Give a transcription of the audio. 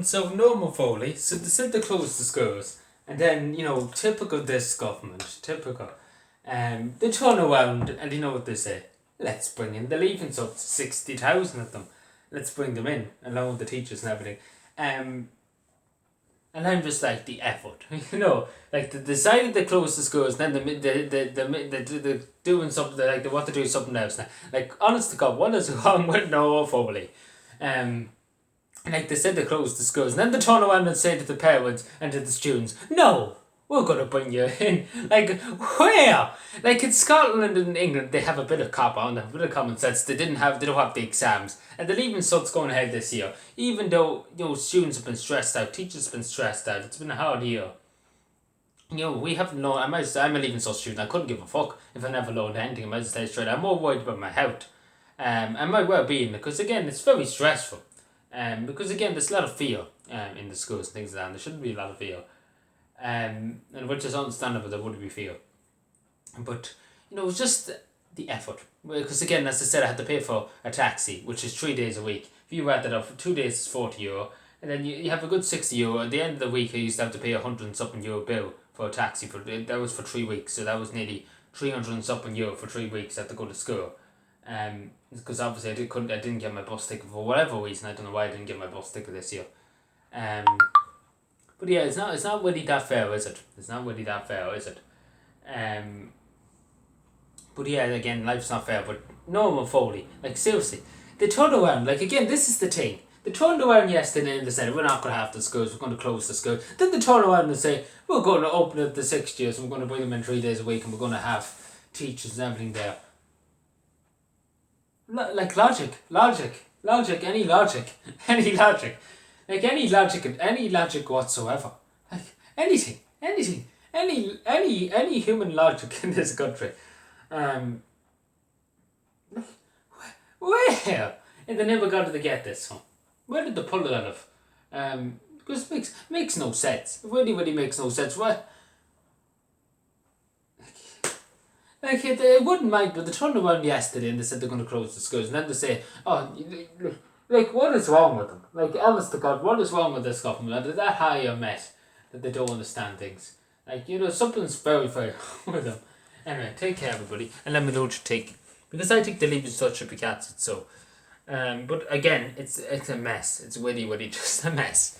So normal Foley, so they said they closed the schools, and then, typical this government, typical, they turn around and you know what they say? Let's bring in the leaving cert, 60,000 of them. Let's bring them in, along with the teachers and everything. And I'm just like, the effort, like they decided to close the schools, then they're doing something, they want to do something else now. Like, honest to God, what is wrong with Noah Foley? Like they said they closed the schools, and then they turn around and say to the parents and to the students, no, we're going to bring you in. Like, where? Like, in Scotland and England, they have a bit of cop on, a bit of common sense. They don't have the exams. And the leaving cert's going ahead this year. Even though, students have been stressed out, teachers have been stressed out, it's been a hard year. We haven't learned, I'm a leaving cert student, I couldn't give a fuck if I never learned anything, I might stay straight. I'm more worried about my health and my well-being, because again, it's very stressful. Because again, there's a lot of fear in the schools and things like that, and there shouldn't be a lot of fear. And which is understandable, there would be fear. But, it's just the effort. Because again, as I said, I had to pay for a taxi, which is 3 days a week. If you add that up, for 2 days it's €40, and then you have a good €60. At the end of the week, I used to have to pay €100 and something bill for a taxi. That was for 3 weeks, so that was nearly €300 and something for 3 weeks. I had to go to school. Because obviously I didn't get my bus ticket for whatever reason. I don't know why I didn't get my bus ticket this year. But yeah, it's not really that fair, is it? It's not really that fair, is it? But yeah, again, life's not fair. But normal Foley, like seriously, they turned around. Like again, this is the thing. They turned around yesterday and they said, we're not going to have the schools, we're going to close the school. Then they turn around and say, we're going to open up the 6th years, and we're going to bring them in 3 days a week, and we're going to have teachers and everything there. Like logic, any logic, like any logic whatsoever, like anything, any human logic in this country, where in the name of God did they get this from? Where did they pull it out of? Because it makes no sense. It really makes no sense. What? Like, it wouldn't mind, but they turned around yesterday and they said they're going to close the schools. And then they say, like, what is wrong with them? Like, honest to God, what is wrong with this government? Are they that high or met that they don't understand things? Like, something's very, very wrong with them. Anyway, take care, everybody. And let me know what you think. Because I think the leaving cert should be cancelled, so. But again, it's a mess. It's really just a mess.